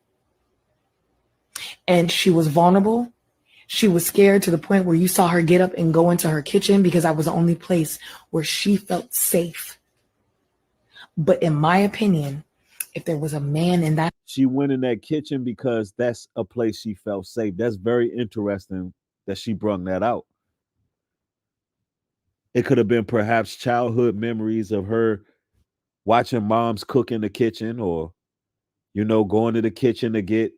And she was vulnerable. She was scared to the point where you saw her get up and go into her kitchen because that was the only place where she felt safe. But in my opinion, if there was a man in that... She went in that kitchen because that's a place she felt safe. That's very interesting that she brought that out. It could have been perhaps childhood memories of her watching moms cook in the kitchen, or, going to the kitchen to get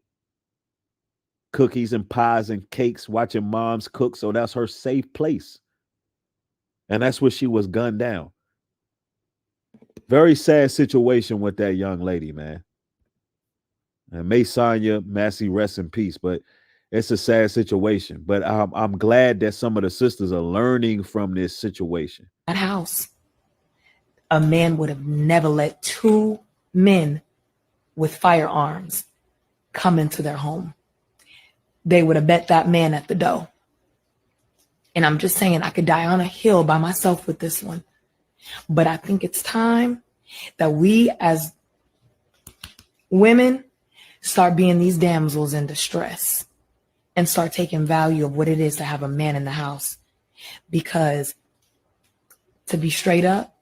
cookies and pies and cakes, watching moms cook. So that's her safe place. And that's where she was gunned down. Very sad situation with that young lady, man. And may Sonya Massey rest in peace, but it's a sad situation. But I'm glad that some of the sisters are learning from this situation. That house, a man would have never let 2 men with firearms come into their home. They would have bet that man at the door. And I'm just saying, I could die on a hill by myself with this one. But I think it's time that we as women start being these damsels in distress and start taking value of what it is to have a man in the house. Because to be straight up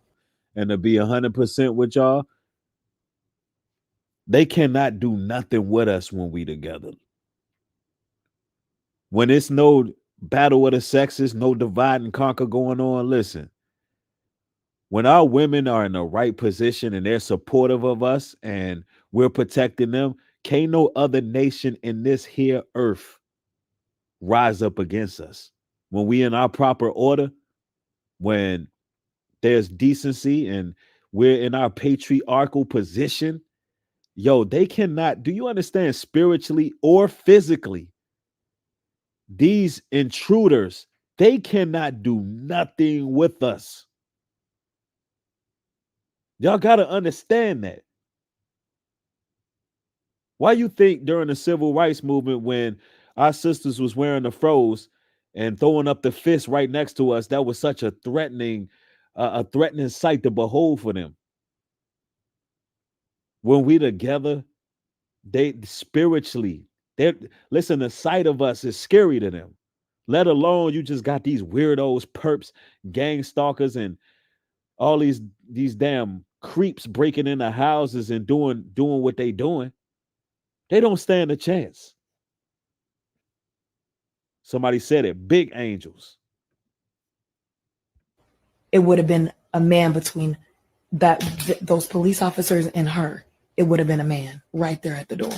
and to be 100% with y'all, they cannot do nothing with us when we together. When it's no battle of the sexes, no divide and conquer going on, listen. When our women are in the right position and they're supportive of us and we're protecting them, can't no other nation in this here earth rise up against us. When we in our proper order, when there's decency and we're in our patriarchal position, Yo, they cannot, do you understand, spiritually or physically, these intruders, they cannot do nothing with us. Y'all got to understand that. Why you think during the civil rights movement, when our sisters was wearing the froze and throwing up the fist right next to us, that was such a threatening sight to behold for them? When we together, they spiritually, they listen, the sight of us is scary to them. Let alone you just got these weirdos, perps, gang stalkers, and all these damn creeps breaking into houses and doing what they doing. They don't stand a chance. Somebody said it, big angels. It would have been a man between those police officers and her. It would have been a man right there at the door.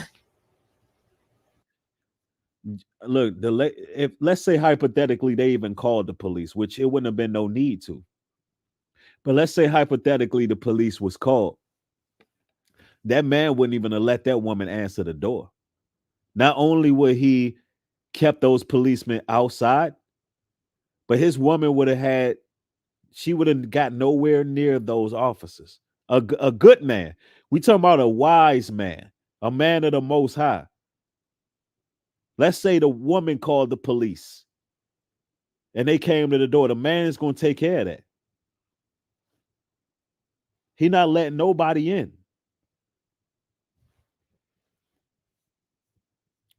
Look, if let's say hypothetically they even called the police, which it wouldn't have been no need to. But let's say hypothetically the police was called. That man wouldn't even have let that woman answer the door. Not only would he kept those policemen outside, but his woman would have got nowhere near those officers. A good man. We talking about a wise man, a man of the Most High. Let's say the woman called the police and they came to the door. The man is going to take care of that. He not letting nobody in.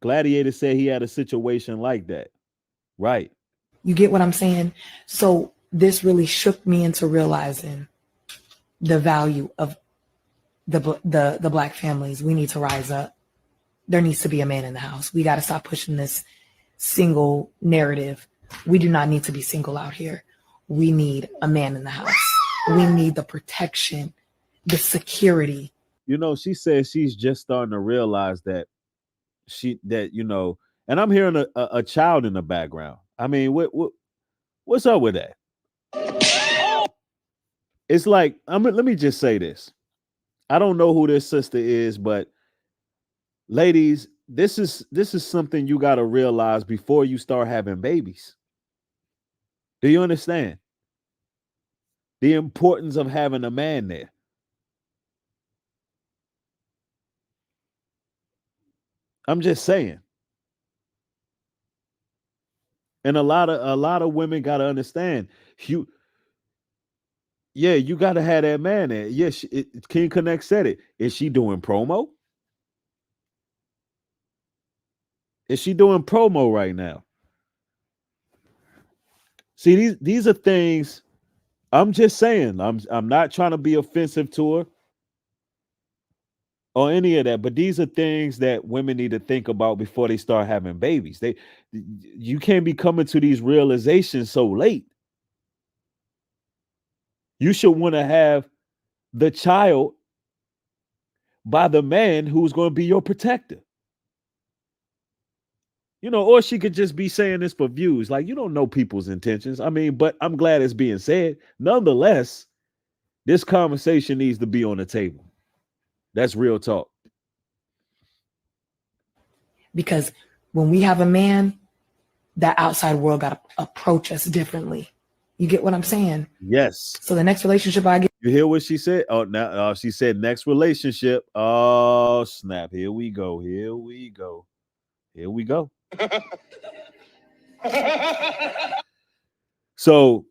Gladiator said he had a situation like that. Right. You get what I'm saying? So this really shook me into realizing the value of the Black families. We need to rise up. There needs to be a man in the house. We got to stop pushing this single narrative. We do not need to be single out here. We need a man in the house. We need the protection, the security. You know, she says she's just starting to realize that and I'm hearing a child in the background. I mean, what's up with that? It's like, let me just say this. I don't know who this sister is, but ladies, this is something you got to realize before you start having babies. Do you understand the importance of having a man there? I'm just saying. And a lot of women got to understand, you got to have that man there. Yes, King Connect said it. Is she doing promo? Is she doing promo right now? See, these are things. I'm just saying. I'm not trying to be offensive to her or any of that, but these are things that women need to think about before they start having babies. You can't be coming to these realizations so late. You should want to have the child by the man who's going to be your protector. Or she could just be saying this for views. Like, you don't know people's intentions. I mean, but I'm glad it's being said. Nonetheless, this conversation needs to be on the table. That's real talk. Because when we have a man, that outside world got to approach us differently. You get what I'm saying? Yes. So the next relationship I get. You hear what she said? Oh, now she said next relationship. Oh, snap. Here we go. Here we go. Here we go. So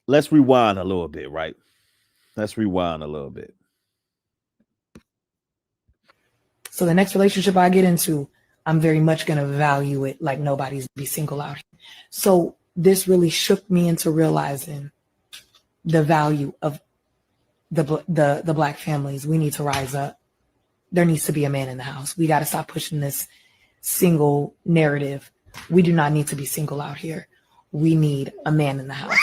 let's rewind a little bit, right? Let's rewind a little bit. So the next relationship I get into, I'm very much going to value it like nobody's be single out here. So this really shook me into realizing the value of the Black families. We need to rise up. There needs to be a man in the house. We got to stop pushing this single narrative. We do not need to be single out here. We need a man in the house.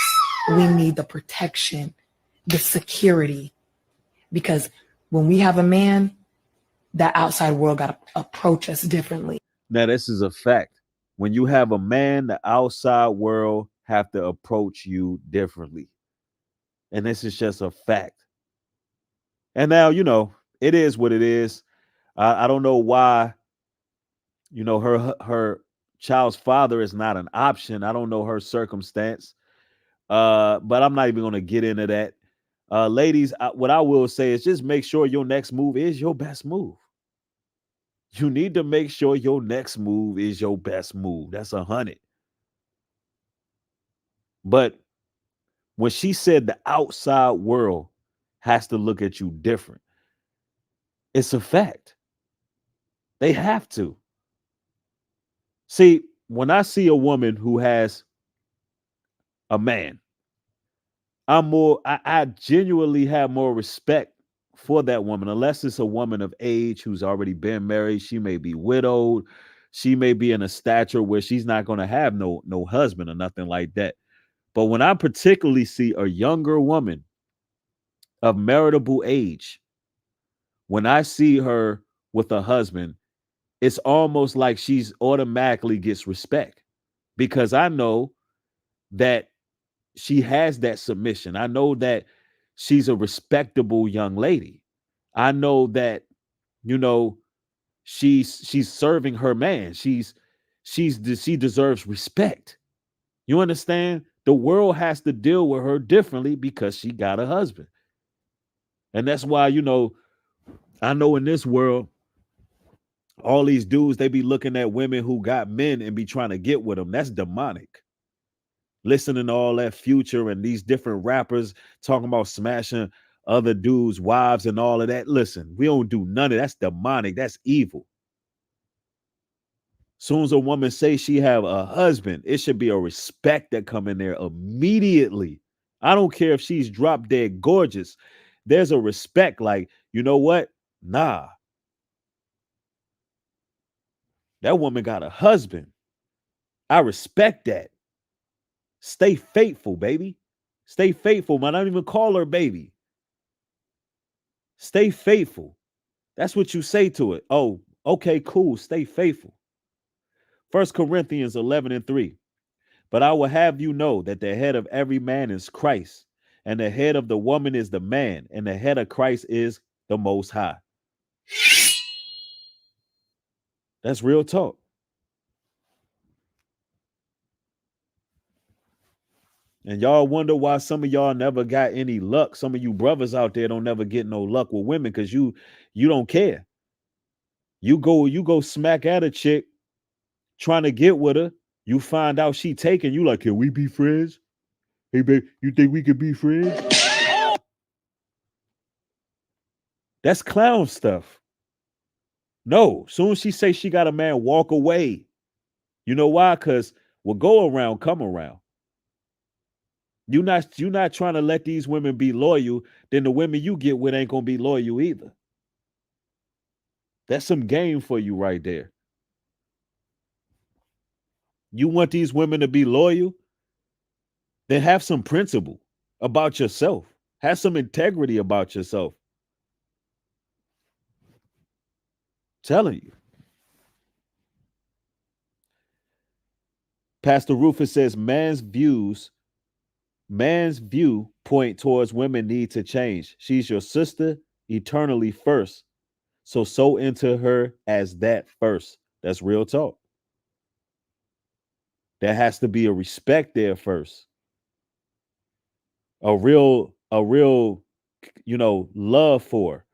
We need the protection, the security, because when we have a man, that outside world got to approach us differently. Now, this is a fact. When you have a man, the outside world have to approach you differently. And this is just a fact. And now, it is what it is. I don't know why, her child's father is not an option. I don't know her circumstance. But I'm not even going to get into that. Ladies, what I will say is just make sure your next move is your best move. You need to make sure your next move is your best move. That's 100. But when she said the outside world has to look at you different, it's a fact. They have to. See, when I see a woman who has a man, I genuinely have more respect for that woman, unless it's a woman of age who's already been married. She may be widowed. She may be in a stature where she's not going to have no husband or nothing like that. But when I particularly see a younger woman of meritable age, when I see her with a husband, it's almost like she's automatically gets respect, because I know that she has that submission. I know that she's a respectable young lady. I know that, she's serving her man. She deserves respect. You understand? The world has to deal with her differently because she got a husband. And that's why, I know in this world, all these dudes, they be looking at women who got men and be trying to get with them. That's demonic. Listening to all that Future and these different rappers talking about smashing other dudes' wives and all of that. Listen, we don't do none of that. That's demonic. That's evil. Soon as a woman says she have a husband, it should be a respect that come in there immediately. I don't care if she's drop dead gorgeous. There's a respect, like, you know what? Nah. That woman got a husband. I respect that. Stay faithful, baby. Stay faithful. Might not even call her baby. Stay faithful. That's what you say to it. Oh, okay, cool. Stay faithful. 1 Corinthians 11:3. But I will have you know that the head of every man is Christ, and the head of the woman is the man, and the head of Christ is the Most High. That's real talk. And y'all wonder why some of y'all never got any luck. Some of you brothers out there don't never get no luck with women because you don't care. You go smack at a chick trying to get with her. You find out she taken. You like, can we be friends? Hey, babe, you think we could be friends? That's clown stuff. No, soon as she say she got a man, walk away. You know why? Because what go around, come around. You're not trying to let these women be loyal, then the women you get with ain't gonna be loyal either. That's some game for you right there. You want these women to be loyal? Then have some principle about yourself. Have some integrity about yourself. Telling you. Pastor Rufus says man's view point towards women need to change. She's your sister eternally first. So sow into her as that first. That's real talk. There has to be a respect there first. A real, love for her.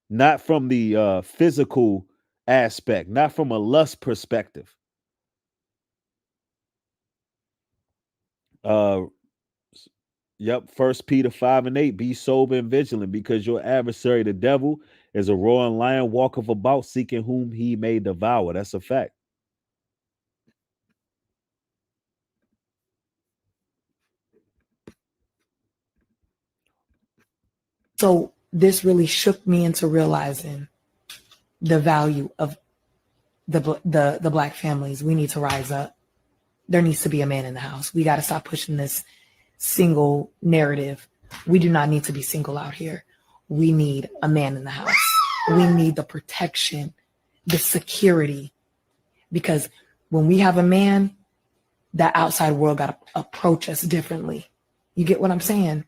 Not from the physical aspect, not from a lust perspective. Yep, 1 Peter 5:8, be sober and vigilant, because your adversary, the devil, is a roaring lion, walketh about, seeking whom he may devour. That's a fact. So this really shook me into realizing the value of the Black families. We need to rise up. There needs to be a man in the house. We got to stop pushing this single narrative. We do not need to be single out here. We need a man in the house. We need the protection, the security, because when we have a man, that outside world got to approach us differently. You get what I'm saying?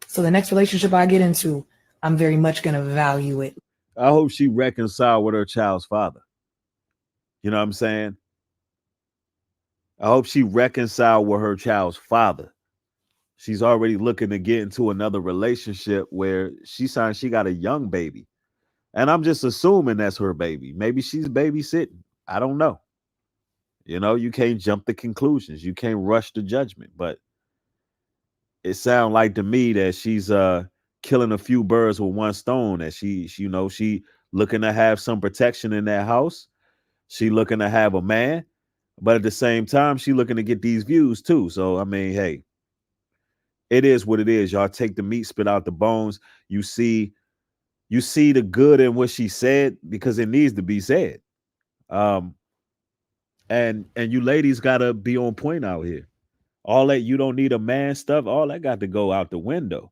So the next relationship I get into, I'm very much going to value it. I hope she reconcile with her child's father. You know what I'm saying? I hope she reconcile with her child's father. She's already looking to get into another relationship where she signed she got a young baby. And I'm just assuming that's her baby. Maybe she's babysitting. I don't know. You know, you can't jump to conclusions. You can't rush to judgment. But it sounds like to me that she's killing a few birds with one stone. That she looking to have some protection in that house. She looking to have a man, but at the same time, she looking to get these views too. So I mean, hey, it is what it is. Y'all take the meat, spit out the bones. You see the good in what she said because it needs to be said. Um, and you ladies gotta be on point out here. All that you don't need a man stuff, all that got to go out the window.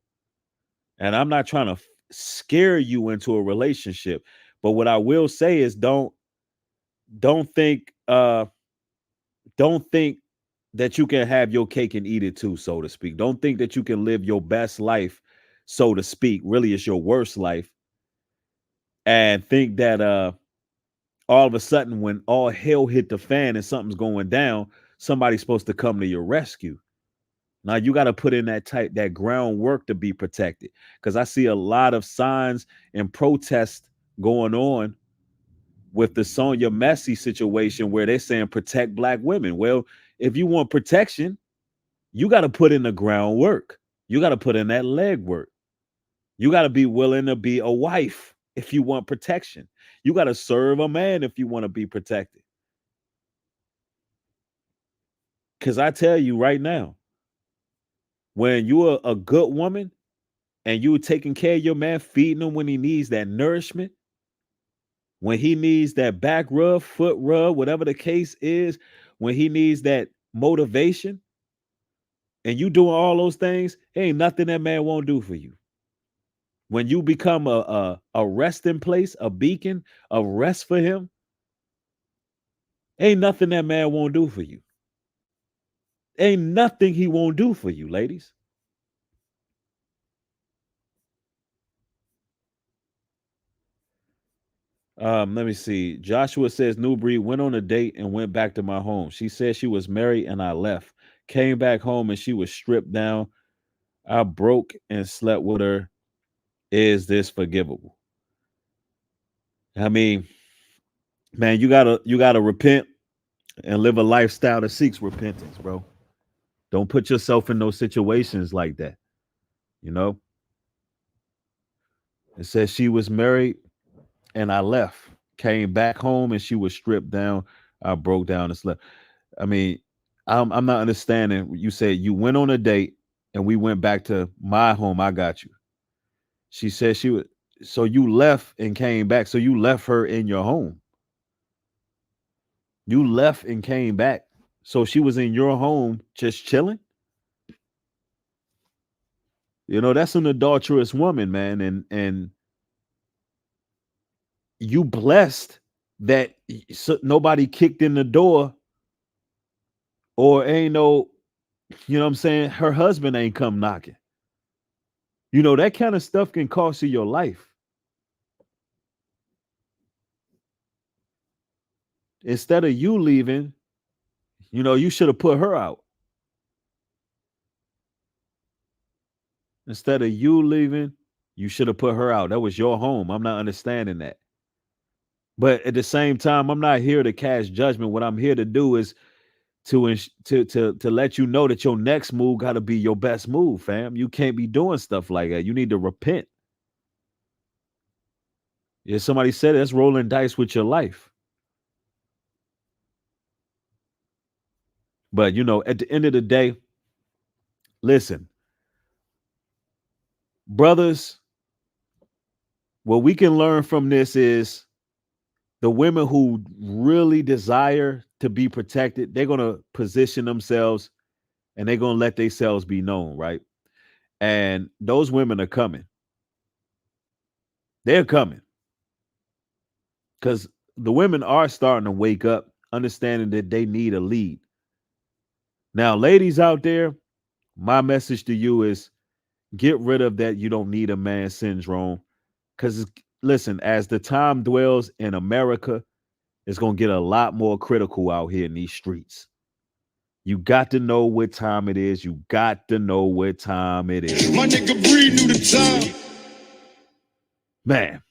And I'm not trying to scare you into a relationship, but what I will say is don't think don't think that you can have your cake and eat it too, so to speak. Don't think that you can live your best life, so to speak. Really, it's your worst life, and think that all of a sudden, when all hell hit the fan and something's going down, somebody's supposed to come to your rescue. Now you got to put in that groundwork to be protected, because I see a lot of signs and protests going on with the Sonya Massey situation where they're saying protect black women. Well, if you want protection, you got to put in the groundwork. You got to put in that legwork. You got to be willing to be a wife if you want protection. You got to serve a man if you want to be protected. Because I tell you right now, when you're a good woman and you're taking care of your man, feeding him when he needs that nourishment, when he needs that back rub, foot rub, whatever the case is, when he needs that motivation, and you doing all those things, ain't nothing that man won't do for you. When you become a resting place, a beacon of rest for him, ain't nothing that man won't do for you. Ain't nothing he won't do for you, ladies. Let me see. Joshua says New Breed went on a date and went back to my home. She said she was married and I left. Came back home and she was stripped down. I broke and slept with her. Is this forgivable? I mean, man, you gotta repent and live a lifestyle that seeks repentance, bro. Don't put yourself in those situations like that. You know, it says she was married and I left. Came back home and she was stripped down. I broke down and slept. I mean, I'm not understanding. You said you went on a date and we went back to my home. I got you. She said she was. So you left and came back. So you left her in your home. You left and came back. So she was in your home just chilling. You know, that's an adulterous woman, man. And you blessed that nobody kicked in the door or ain't no, you know what I'm saying? Her husband ain't come knocking. You know, that kind of stuff can cost you your life. Instead of you leaving, you know, you should have put her out. Instead of you leaving, you should have put her out. That was your home. I'm not understanding that. But at the same time, I'm not here to cast judgment. What I'm here to do is to let you know that your next move got to be your best move, fam. You can't be doing stuff like that. You need to repent. Yeah, somebody said that's rolling dice with your life. But you know, at the end of the day, listen, brothers, what we can learn from this is the women who really desire to be protected, they're going to position themselves and they're going to let themselves be known, right? And those women are coming. They're coming because the women are starting to wake up, understanding that they need a lead. Now, ladies out there, my message to you is Get rid of that you don't need a man syndrome. Because listen, as the time dwells in America, it's going to get a lot more critical out here in these streets. You got to know what time it is. You got to know what time it is. My nigga Bree knew the time. Man,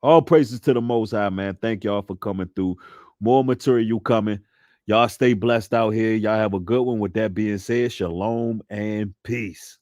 all praises to the Most High, man. Thank y'all for coming through. More material coming. Y'all stay blessed out here. Y'all have a good one. With that being said, shalom and peace.